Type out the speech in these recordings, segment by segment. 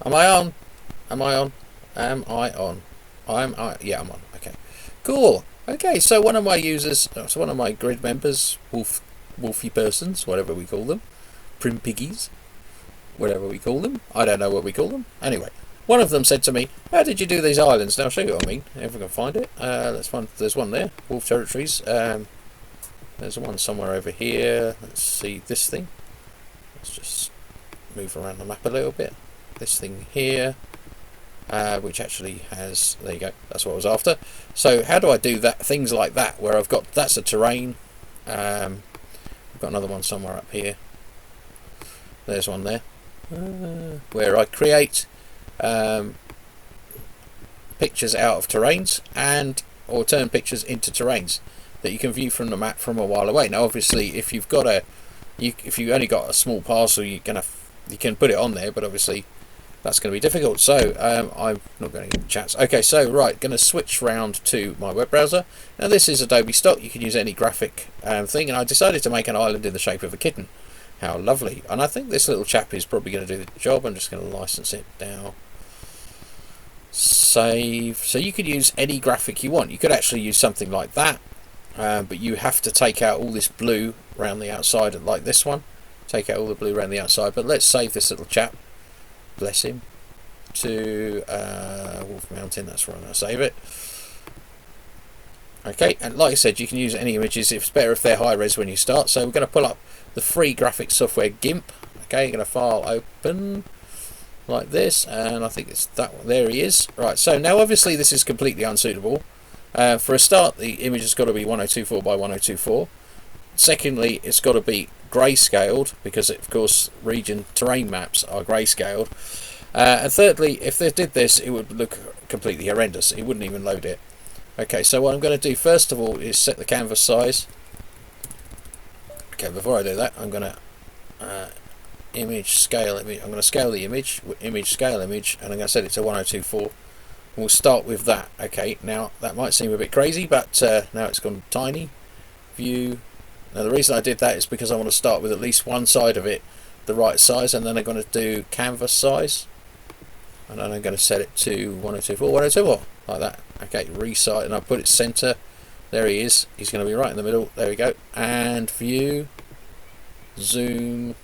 Am I on? Am I on? Am I on? Yeah, I'm on. Okay. Cool. Okay, so one of my users, so one of my grid members, wolfy persons, whatever we call them, prim piggies, whatever we call them. I don't know what we call them. Anyway, one of them said to me, "How did you do these islands?" Now I'll show you what I mean. If I can find it. Let's find. There's one there. Wolf territories. There's one somewhere over here. Let's see this thing. Let's just move around the map a little bit. This thing here. Which actually has, there you go, that's what I was after. So how do I do that? Things like that, where I've got, that's a terrain. I've got another one somewhere up here. There's one there. Where I create pictures out of terrains, or turn pictures into terrains that you can view from the map from a while away. Now obviously if you've got if you only got a small parcel, you can put it on there, but obviously that's going to be difficult, so I'm not going to get chats. Okay, so right, going to switch round to my web browser. Now this is Adobe stock, you can use any graphic thing, and I decided to make an island in the shape of a kitten. How lovely. And I think this little chap is probably going to do the job. I'm just going to license it now. Save. So you could use any graphic you want. You could actually use something like that, but you have to take out all this blue around the outside, like this one. Take out all the blue around the outside, but let's save this little chap. Bless him, to Wolf Mountain. That's where I'm going to save it. Okay, and like I said, you can use any images. It's better if they're high res when you start. So we're going to pull up the free graphics software GIMP. Okay, you're going to file open like this, and I think it's that one. There he is. Right, so now obviously this is completely unsuitable. For a start, the image has got to be 1024 by 1024. Secondly, it's got to be grayscaled, because of course region terrain maps are grayscaled. And thirdly, if they did this, it would look completely horrendous. It wouldn't even load it. Okay, so what I'm going to do first of all is set the canvas size. Okay, before I do that, I'm going to image scale image. I'm going to scale the image, scale image, and I'm going to set it to 1024. We'll start with that. Okay, now that might seem a bit crazy, but now it's gone tiny. View. Now the reason I did that is because I want to start with at least one side of it the right size, and then I'm going to do canvas size, and then I'm going to set it to 1024, 1024, like that. Okay, resize, and I'll put it center. There he is. He's going to be right in the middle. There we go. And view, zoom,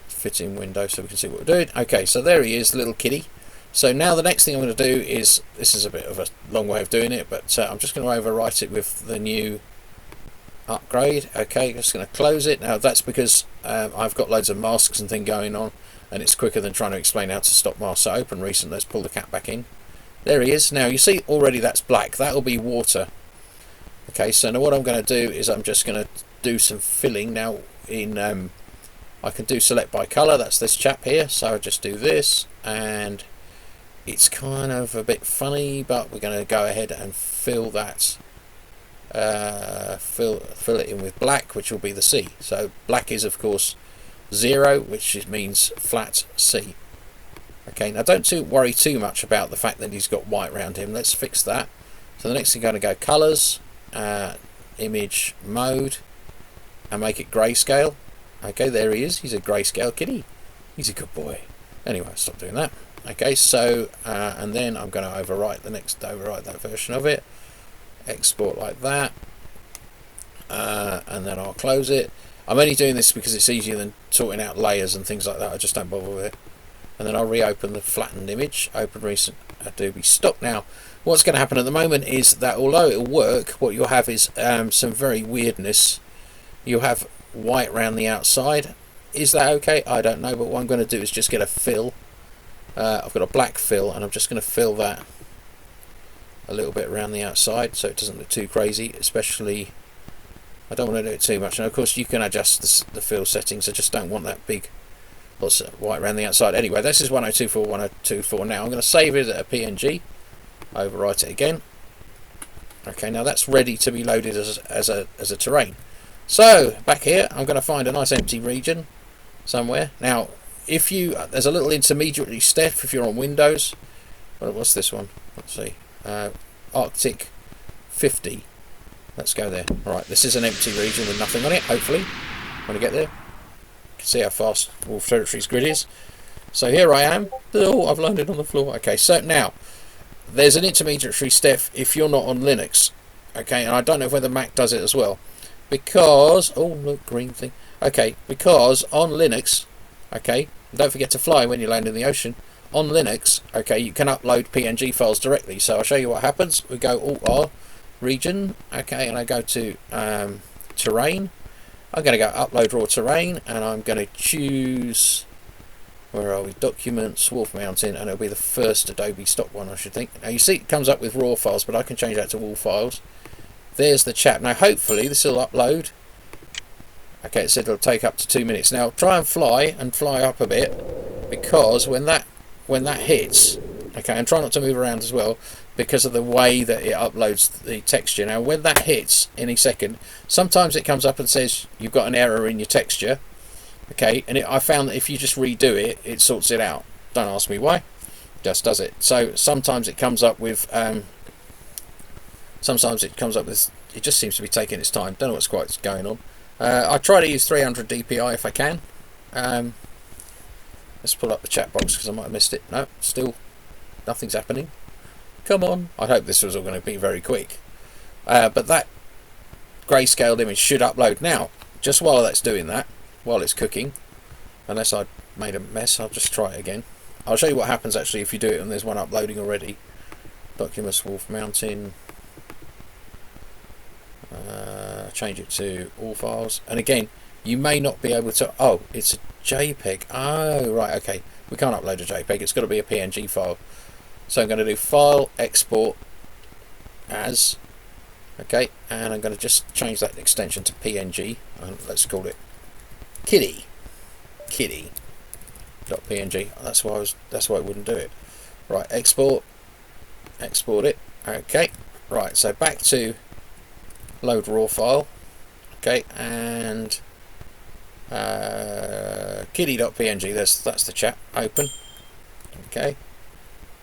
fit in window so we can see what we're doing. Okay, so there he is, little kitty. So now the next thing I'm going to do is, this is a bit of a long way of doing it, but I'm just going to overwrite it with the new upgrade. Okay, just going to close it. Now that's because I've got loads of masks and thing going on, and it's quicker than trying to explain how to stop masks. So open recent, let's pull the cat back in. There he is. Now you see already that's black. That'll be water. Okay, so now what I'm going to do is I'm just going to do some filling. Now in I can do select by colour. That's this chap here. So I'll just do this, and it's kind of a bit funny, but we're going to go ahead and fill that. Fill it in with black, which will be the sea. So black is of course 0, which means flat sea. Okay, now don't worry too much about the fact that he's got white around him. Let's fix that. So the next thing, I'm going to go colours, image mode, and make it grayscale. Okay, there he is. He's a grayscale kitty. He's a good boy. Anyway, stop doing that. Okay, so and then I'm going to overwrite that version of it. Export like that, and then I'll close it. I'm only doing this because it's easier than sorting out layers and things like that. I just don't bother with it. And then I'll reopen the flattened image, open recent Adobe stock. Now what's going to happen at the moment is that although it'll work, what you'll have is some very weirdness. You'll have white around the outside. Is that okay? I don't know, but what I'm going to do is just get a fill. I've got a black fill, and I'm just going to fill that a little bit around the outside so it doesn't look too crazy. Especially, I don't want to do it too much. And of course you can adjust the fill settings. I just don't want that big lots of white around the outside. Anyway, this is 1024, 1024. Now I'm going to save it at a PNG, overwrite it again. Okay, now that's ready to be loaded as a terrain. So back here I'm going to find a nice empty region somewhere. Now if you, there's a little intermediary step if you're on Windows. Well, what's this one? Let's see. Arctic 50. Let's go there. Right, this is an empty region with nothing on it, hopefully, when I get there. You can see how fast Wolf Territories grid is. So here I am. Oh, I've landed on the floor. Okay, so now there's an intermediary step if you're not on Linux. Okay, and I don't know whether Mac does it as well. Because, oh look, green thing. Okay, because on Linux, okay, don't forget to fly when you land in the ocean. On Linux, okay, you can upload PNG files directly. So I'll show you what happens. We go Alt-R, region, okay, and I go to terrain. I'm going to go upload raw terrain, and I'm going to choose, where are we, documents, Wolf Mountain, and it'll be the first Adobe stock one, I should think. Now you see it comes up with raw files, but I can change that to all files. There's the chat. Now hopefully this will upload. Okay, it said it'll take up to 2 minutes. Now try and fly up a bit, because when that hits, okay, and try not to move around as well, because of the way that it uploads the texture. Now when that hits any second, sometimes it comes up and says you've got an error in your texture. Okay, and I found that if you just redo it, it sorts it out. Don't ask me why, just does it. So sometimes it comes up with it just seems to be taking its time. Don't know what's quite going on. I try to use 300 dpi if I can. Let's pull up the chat box because I might have missed it. No, still nothing's happening. Come on. I hope this was all going to be very quick. But that grayscaled image should upload. Now, just while that's doing that, while it's cooking, unless I made a mess, I'll just try it again. I'll show you what happens actually if you do it and there's one uploading already. Documents, Wolf Mountain. Change it to all files, and again you may not be able to. Oh, it's a JPEG. Oh right, okay, we can't upload a JPEG, it's got to be a PNG file. So I'm going to do file export as, okay, and I'm going to just change that extension to PNG, and let's call it kitty.png. That's why it wouldn't do it. Right, export it. Okay, right, so back to load raw file, okay, and kitty.png, that's the chat, open, okay,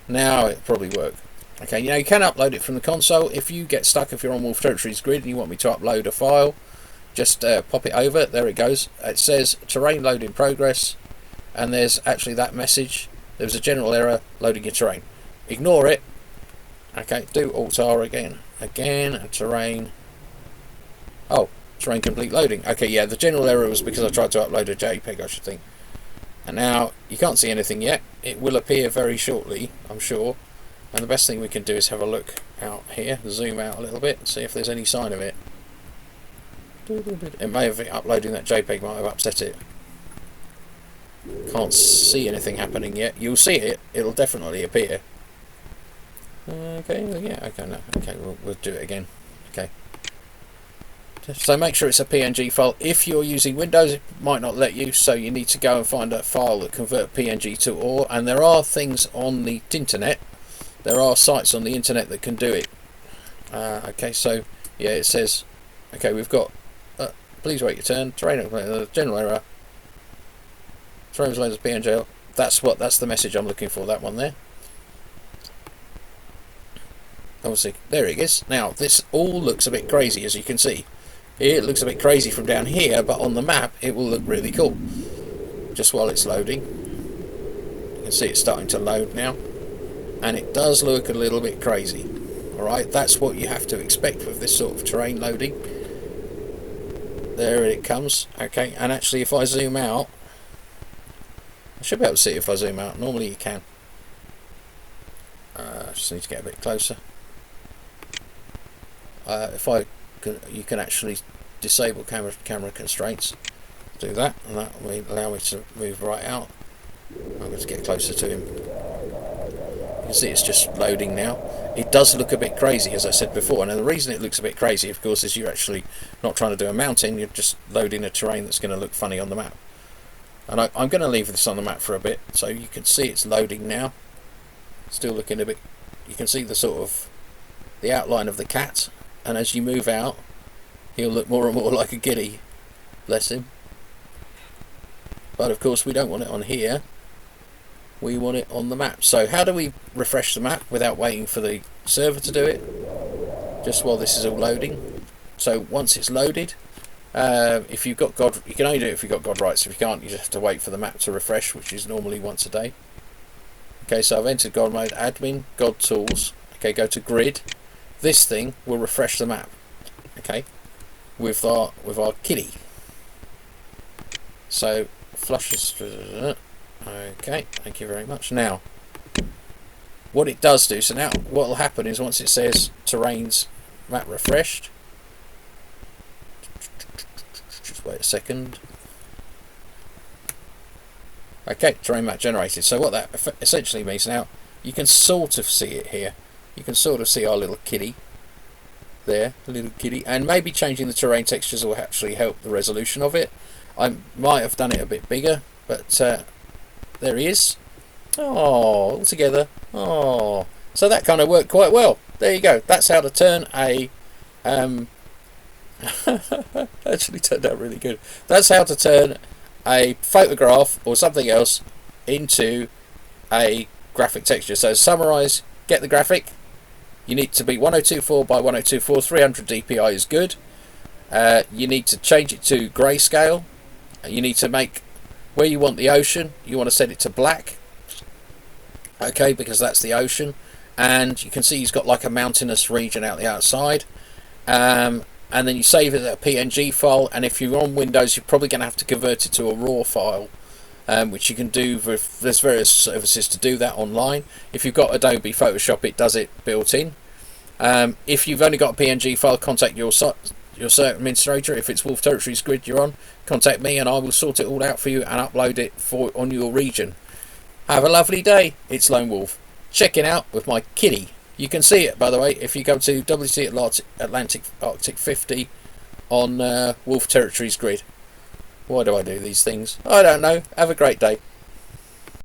now it probably work. Okay, you know, you can upload it from the console. If you get stuck, if you're on Wolf Territories grid and you want me to upload a file, just pop it over, there it goes, it says terrain load in progress, and there's actually that message, there was a general error loading your terrain, ignore it. Okay, do Alt-R again, and terrain. Oh, terrain complete loading. Okay, yeah, the general error was because I tried to upload a JPEG, I should think. And now you can't see anything yet. It will appear very shortly, I'm sure. And the best thing we can do is have a look out here, zoom out a little bit, and see if there's any sign of it. It may have uploading that JPEG might have upset it. Can't see anything happening yet. You'll see it. It'll definitely appear. Okay, yeah, okay, no, okay, we'll do it again. Okay. So make sure it's a PNG file. If you're using Windows, it might not let you, so you need to go and find a file that convert PNG to OR. And there are things on the internet. There are sites on the internet that can do it. Okay, so yeah, it says, okay, we've got. Please wait your turn. Terrain general error. Terrain loads of PNG. That's the message I'm looking for. That one there. Obviously, there it is. Now this all looks a bit crazy, as you can see. It looks a bit crazy from down here, but on the map it will look really cool. Just while it's loading, you can see it's starting to load now, and it does look a little bit crazy. Alright, that's what you have to expect with this sort of terrain loading. There it comes. Okay, and actually if I zoom out, I should be able to see it if I zoom out. Normally you can. Just need to get a bit closer. You can actually disable camera constraints. Do that, and that will allow me to move right out. I'm going to get closer to him. You can see it's just loading now. It does look a bit crazy, as I said before, and the reason it looks a bit crazy, of course, is you're actually not trying to do a mountain, you're just loading a terrain that's going to look funny on the map. And I'm going to leave this on the map for a bit, so you can see it's loading now. Still looking a bit, you can see the sort of the outline of the cat, and as you move out he'll look more and more like a giddy, bless him. But of course we don't want it on here, we want it on the map. So how do we refresh the map without waiting for the server to do it, just while this is all loading? So once it's loaded, If you've got God, you can only do it if you've got God rights. If you can't, you just have to wait for the map to refresh, which is normally once a day. Okay, so I've entered God mode, admin, God tools. Okay, go to grid. This thing will refresh the map. Okay, with our kitty. So flush this. Okay, thank you very much. Now, what it does do. So now, what will happen is once it says terrain's map refreshed. Just wait a second. Okay, terrain map generated. So what that essentially means now, you can sort of see it here. You can sort of see our little kitty there, the little kitty, and maybe changing the terrain textures will actually help the resolution of it. I might have done it a bit bigger, but there he is. Oh, all together. Oh, so that kind of worked quite well. There you go. That's how to turn a actually turned out really good. That's how to turn a photograph or something else into a graphic texture. So summarize, get the graphic. You need to be 1024 by 1024, 300 dpi is good. You need to change it to grayscale. You need to make where you want the ocean, you want to set it to black. Okay, because that's the ocean. And you can see he's got like a mountainous region out the outside. And then you save it as a PNG file, and if you're on Windows, you're probably going to have to convert it to a RAW file, which you can do with, there's various services to do that online. If you've got Adobe Photoshop, it does it built in. If you've only got a PNG file, contact your site administrator. If it's Wolf Territories Grid you're on, contact me and I will sort it all out for you and upload it on your region. Have a lovely day. It's Lone Wolf, checking out with my kitty. You can see it, by the way, if you go to WT Atlantic Arctic 50 on Wolf Territories Grid. Why do I do these things? I don't know. Have a great day.